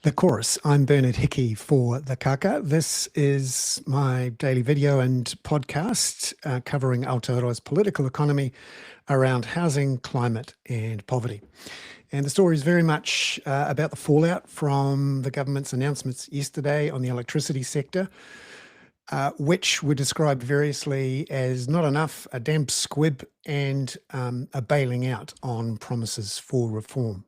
The chorus. I'm Bernard Hickey for the Kaka. This is my daily video and podcast covering Aotearoa's political economy around housing, climate and poverty. And the story is very much about the fallout from the government's announcements yesterday on the electricity sector, which were described variously as not enough, a damp squib and a bailing out on promises for reform.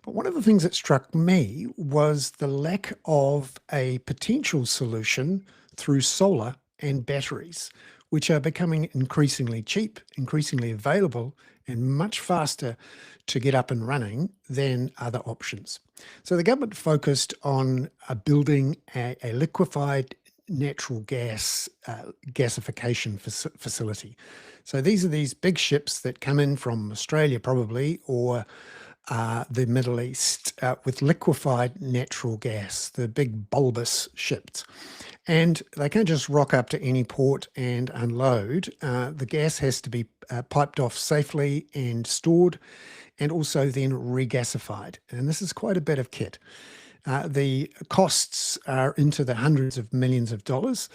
But one of the things that struck me was the lack of a potential solution through solar and batteries, which are becoming increasingly cheap, increasingly available, and much faster to get up and running than other options. So the government focused on building a liquefied natural gas gasification facility. So these are these big ships that come in from Australia probably, or the Middle East with liquefied natural gas, the big bulbous ships. And they can't just rock up to any port and unload. The gas has to be piped off safely and stored, and also then regasified. And this is quite a bit of kit. The costs are into the hundreds of millions of dollars,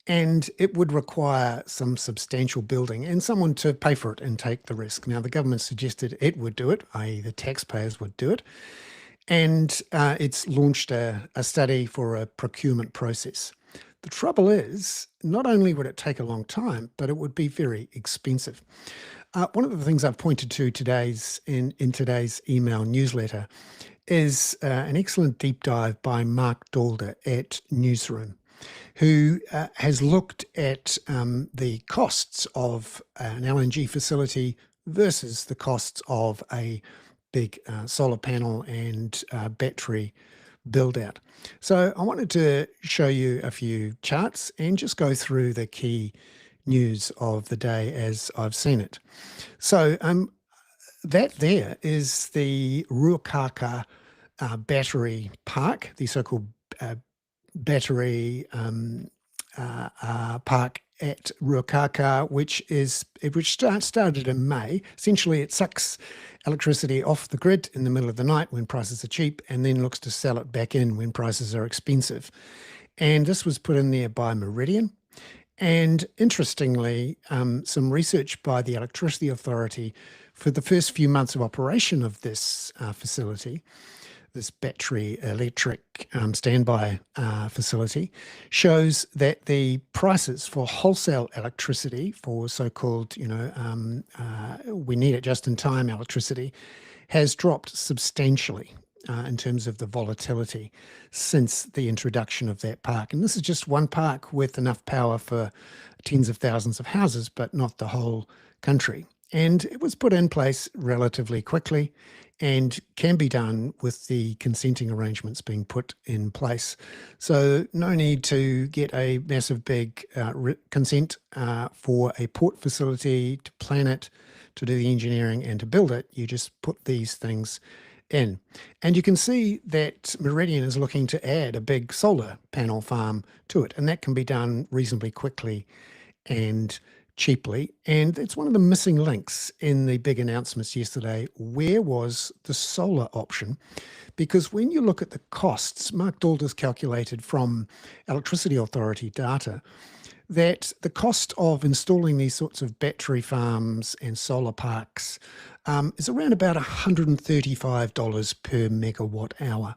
and it would require some substantial building and someone to pay for it and take the risk. Now, the government suggested it would do it, i.e. the taxpayers would do it, and it's launched a study for a procurement process. The trouble is, not only would it take a long time, but it would be very expensive. One of the things I've pointed to in today's email newsletter is an excellent deep dive by Mark Dalder at Newsroom, who has looked at the costs of an LNG facility versus the costs of a big solar panel and battery build out. So I wanted to show you a few charts and just go through the key news of the day as I've seen it. So that there is the Ruakaka battery park, the so-called battery park at Ruakaka, which started in May. Essentially, it sucks electricity off the grid in the middle of the night when prices are cheap, and then looks to sell it back in when prices are expensive. And this was put in there by Meridian. And interestingly, some research by the Electricity Authority for the first few months of operation of this facility, this battery electric standby facility, shows that the prices for wholesale electricity, for so-called, we need it just in time electricity, has dropped substantially in terms of the volatility since the introduction of that park. And this is just one park with enough power for tens of thousands of houses, but not the whole country. And it was put in place relatively quickly and can be done with the consenting arrangements being put in place. So no need to get a massive big consent for a port facility, to plan it, to do the engineering and to build it. You just put these things in. And you can see that Meridian is looking to add a big solar panel farm to it, and that can be done reasonably quickly and cheaply. And it's one of the missing links in the big announcements yesterday. Where was the solar option? Because when you look at the costs, Mark Dalder's calculated from Electricity Authority data that the cost of installing these sorts of battery farms and solar parks is around about $135 per megawatt hour.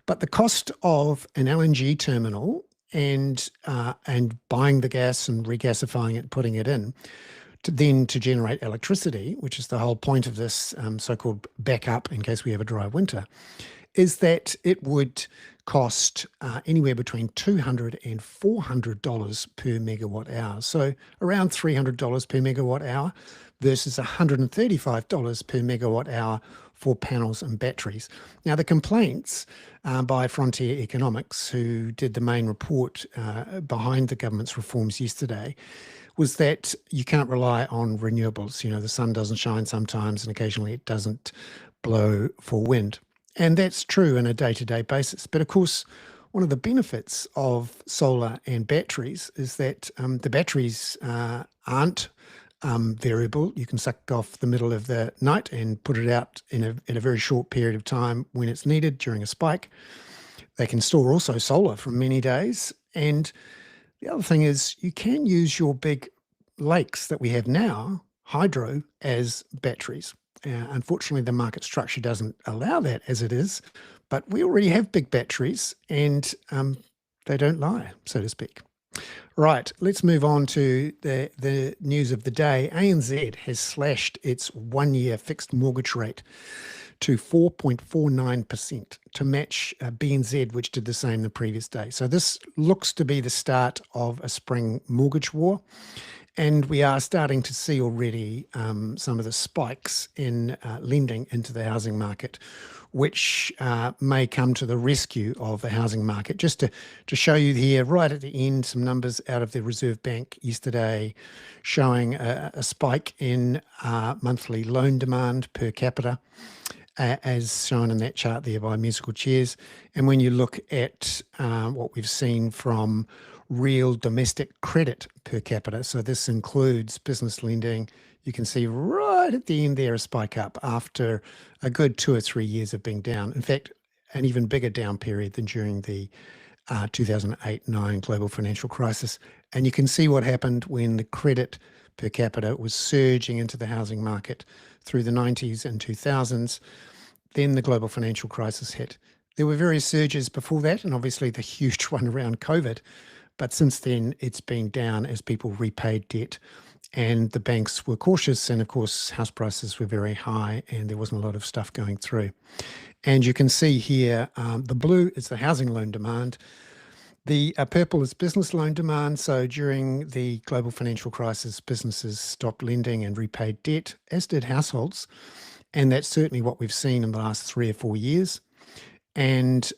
But the cost of an LNG terminal and buying the gas and regasifying it, putting it in, to generate electricity, which is the whole point of this so-called backup in case we have a dry winter, is that it would cost anywhere between $200 and $400 per megawatt hour. So around $300 per megawatt hour versus $135 per megawatt hour for panels and batteries. Now, the complaints by Frontier Economics, who did the main report behind the government's reforms yesterday, was that you can't rely on renewables. The sun doesn't shine sometimes, and occasionally it doesn't blow for wind. And that's true on a day-to-day basis. But of course, one of the benefits of solar and batteries is that the batteries aren't variable. You can suck off the middle of the night and put it out in a very short period of time when it's needed during a spike. They can store also solar for many days. And the other thing is you can use your big lakes that we have now, hydro, as batteries. Unfortunately, the market structure doesn't allow that as it is, but we already have big batteries and they don't lie, so to speak. Right, let's move on to the news of the day. ANZ has slashed its one-year fixed mortgage rate to 4.49% to match BNZ, which did the same the previous day. So this looks to be the start of a spring mortgage war. And we are starting to see already some of the spikes in lending into the housing market, which may come to the rescue of the housing market. Just to show you here, right at the end, some numbers out of the Reserve Bank yesterday showing a spike in monthly loan demand per capita, as shown in that chart there by musical chairs. And when you look at what we've seen from real domestic credit per capita, so this includes business lending, you can see right at the end there a spike up after a good 2 or 3 years of being down. In fact, an even bigger down period than during the 2008-9 global financial crisis. And you can see what happened when the credit per capita was surging into the housing market through the 90s and 2000s. Then the global financial crisis hit. There were various surges before that, and obviously the huge one around COVID. But since then, it's been down as people repaid debt and the banks were cautious. And of course, house prices were very high and there wasn't a lot of stuff going through. And you can see here, the blue is the housing loan demand. The purple is business loan demand. So during the global financial crisis, businesses stopped lending and repaid debt, as did households. And that's certainly what we've seen in the last 3 or 4 years. And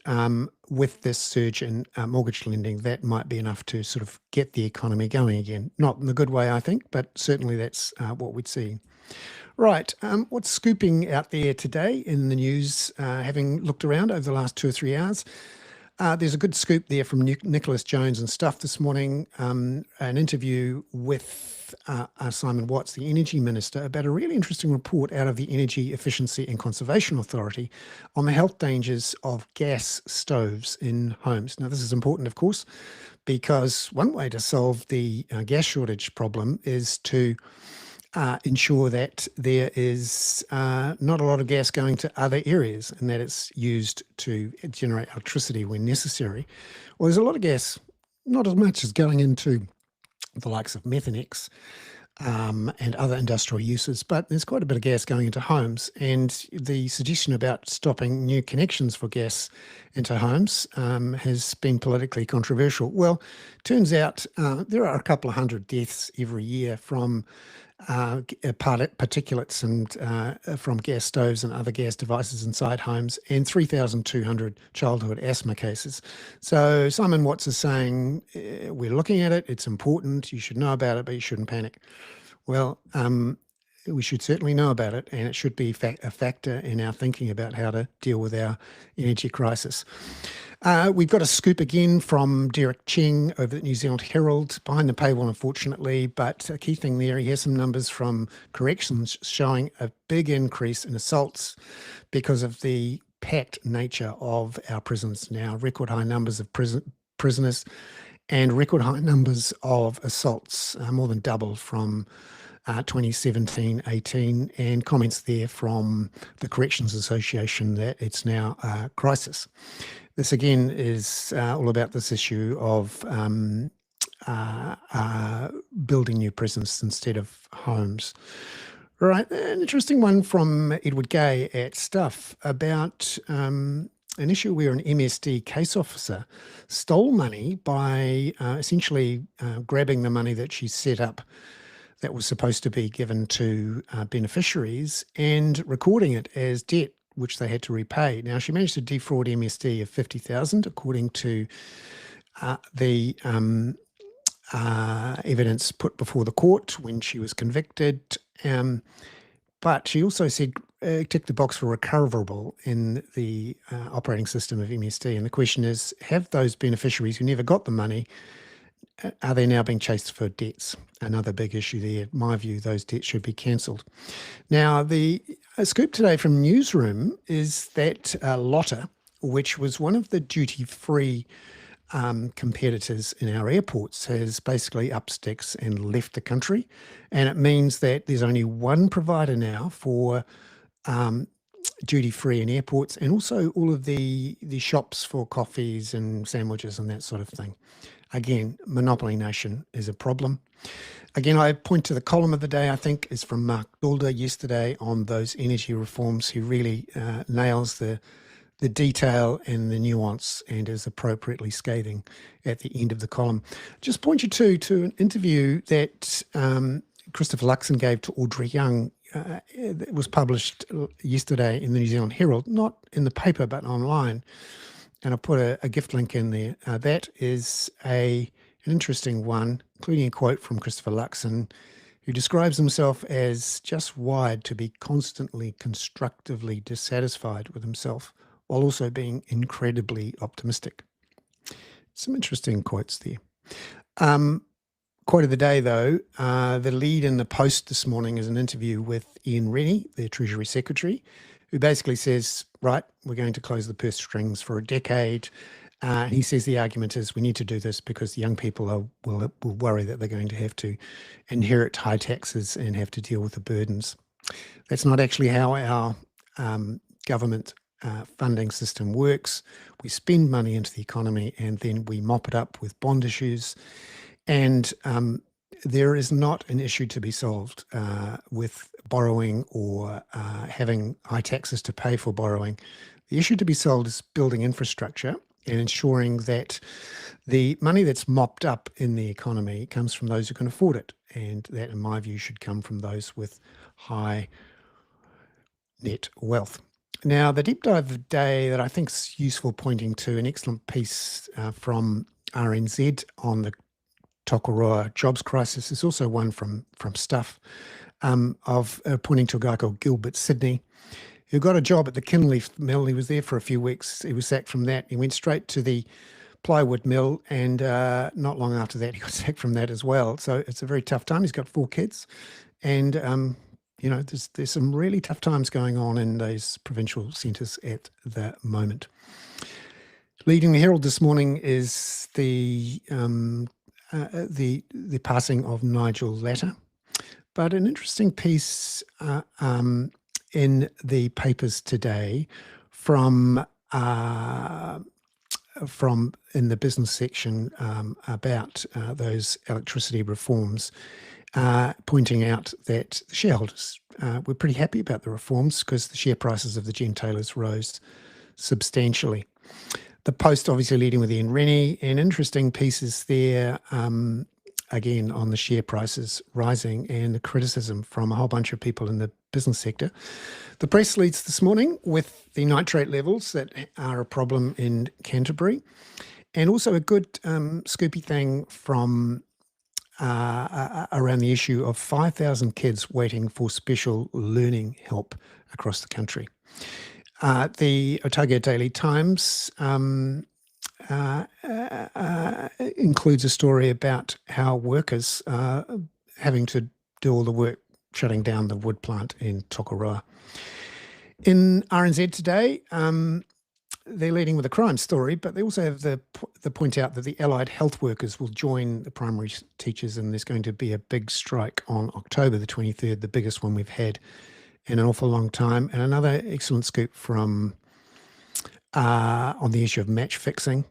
with this surge in mortgage lending, that might be enough to sort of get the economy going again. Not in the good way, I think, but certainly that's what we'd see. Right, what's scooping out there today in the news, having looked around over the last 2 or 3 hours? There's a good scoop there from Nicholas Jones and Stuff this morning, an interview with Simon Watts, the Energy Minister, about a really interesting report out of the Energy Efficiency and Conservation Authority on the health dangers of gas stoves in homes. Now, this is important, of course, because one way to solve the gas shortage problem is to ensure that there is not a lot of gas going to other areas and that it's used to generate electricity when necessary. Well, there's a lot of gas, not as much as going into the likes of Methanex and other industrial uses, but there's quite a bit of gas going into homes. And the suggestion about stopping new connections for gas into homes has been politically controversial. Well, turns out there are a couple of hundred deaths every year from particulates and from gas stoves and other gas devices inside homes, and 3,200 childhood asthma cases. So Simon Watts is saying, we're looking at it, it's important, you should know about it, but you shouldn't panic. Well, we should certainly know about it, and it should be a factor in our thinking about how to deal with our energy crisis. We've got a scoop again from Derek Cheng over at New Zealand Herald, behind the paywall, unfortunately, but a key thing there, he has some numbers from corrections showing a big increase in assaults because of the packed nature of our prisons now, record high numbers of prisoners and record high numbers of assaults, more than double from 2017-18, and comments there from the Corrections Association that it's now a crisis. This again is all about this issue of building new prisons instead of homes. Right, an interesting one from Edward Gay at Stuff about an issue where an MSD case officer stole money by essentially grabbing the money that she set up that was supposed to be given to beneficiaries and recording it as debt, which they had to repay. Now, she managed to defraud MSD of $50,000, according to the evidence put before the court when she was convicted. But she also said, tick the box for recoverable in the operating system of MSD. And the question is, have those beneficiaries who never got the money are they now being chased for debts? Another big issue there. In my view, those debts should be cancelled. Now, the scoop today from Newsroom is that Lotta, which was one of the duty-free competitors in our airports, has basically up sticks and left the country. And it means that there's only one provider now for duty-free in airports, and also all of the shops for coffees and sandwiches and that sort of thing. Again, monopoly nation is a problem. Again, I point to the column of the day, I think, is from Mark Dulder yesterday on those energy reforms. He really nails the detail and the nuance and is appropriately scathing at the end of the column. Just point you to an interview that Christopher Luxon gave to Audrey Young. It was published yesterday in the New Zealand Herald, not in the paper but online. And I put a gift link in there. That is an interesting one, including a quote from Christopher Luxon, who describes himself as just wired to be constantly constructively dissatisfied with himself, while also being incredibly optimistic. Some interesting quotes there. Quote of the day, though, the lead in the Post this morning is an interview with Ian Rennie, the Treasury Secretary, who basically says, right, we're going to close the purse strings for a decade. He says the argument is we need to do this because the young people will worry that they're going to have to inherit high taxes and have to deal with the burdens. That's not actually how our government funding system works. We spend money into the economy and then we mop it up with bond issues. And there is not an issue to be solved with borrowing or having high taxes to pay for borrowing. The issue to be solved is building infrastructure and ensuring that the money that's mopped up in the economy comes from those who can afford it. And that, in my view, should come from those with high net wealth. Now, the deep dive of the day that I think is useful, pointing to an excellent piece from RNZ on the Tokoroa jobs crisis. There's also one from Stuff of pointing to a guy called Gilbert Sidney, who got a job at the Kinleaf mill. He was there for a few weeks. He was sacked from that. He went straight to the plywood mill, and not long after that, he got sacked from that as well. So it's a very tough time. He's got 4 kids, and there's some really tough times going on in those provincial centres at the moment. Leading the Herald this morning is the passing of Nigel Latta, but an interesting piece in the papers today from in the business section about those electricity reforms, pointing out that the shareholders were pretty happy about the reforms because the share prices of the gentailers rose substantially. The Post obviously leading with Ian Rennie, and interesting pieces there, again, on the share prices rising and the criticism from a whole bunch of people in the business sector. The Press leads this morning with the nitrate levels that are a problem in Canterbury, and also a good scoopy thing from around the issue of 5,000 kids waiting for special learning help across the country. The Otago Daily Times includes a story about how workers are having to do all the work shutting down the wood plant in Tokoroa. In RNZ today, they're leading with a crime story, but they also have the point out that the allied health workers will join the primary teachers, and there's going to be a big strike on October the 23rd, the biggest one we've had in an awful long time. And another excellent scoop from on the issue of match fixing.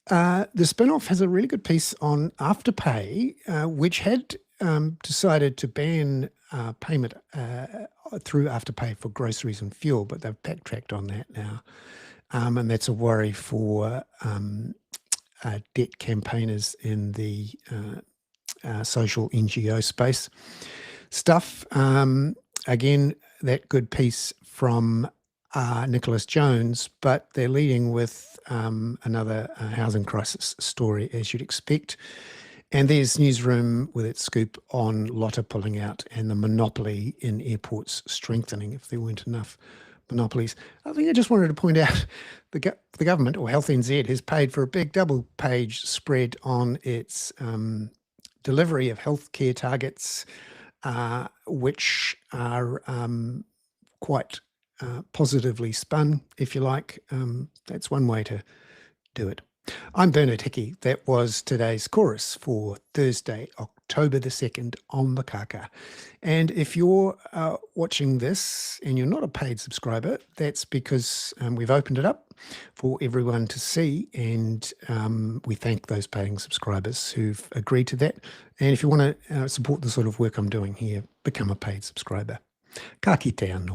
The Spin-Off has a really good piece on Afterpay, which had decided to ban payment through Afterpay for groceries and fuel, but they've backtracked on that now. And that's a worry for debt campaigners in the social NGO space. Stuff, again, that good piece from Nicholas Jones, but they're leading with another housing crisis story, as you'd expect. And there's Newsroom with its scoop on Lotta pulling out and the monopoly in airports strengthening if there weren't enough monopolies. I think I just wanted to point out the government, or Health NZ, has paid for a big double-page spread on its delivery of healthcare targets, which are quite positively spun, if you like. That's one way to do it. I'm Bernard Hickey. That was today's chorus for Thursday, October the 2nd on the Kaka. And if you're watching this and you're not a paid subscriber, that's because we've opened it up for everyone to see, and we thank those paying subscribers who've agreed to that. And if you want to support the sort of work I'm doing here, become a paid subscriber. Ka kite anō.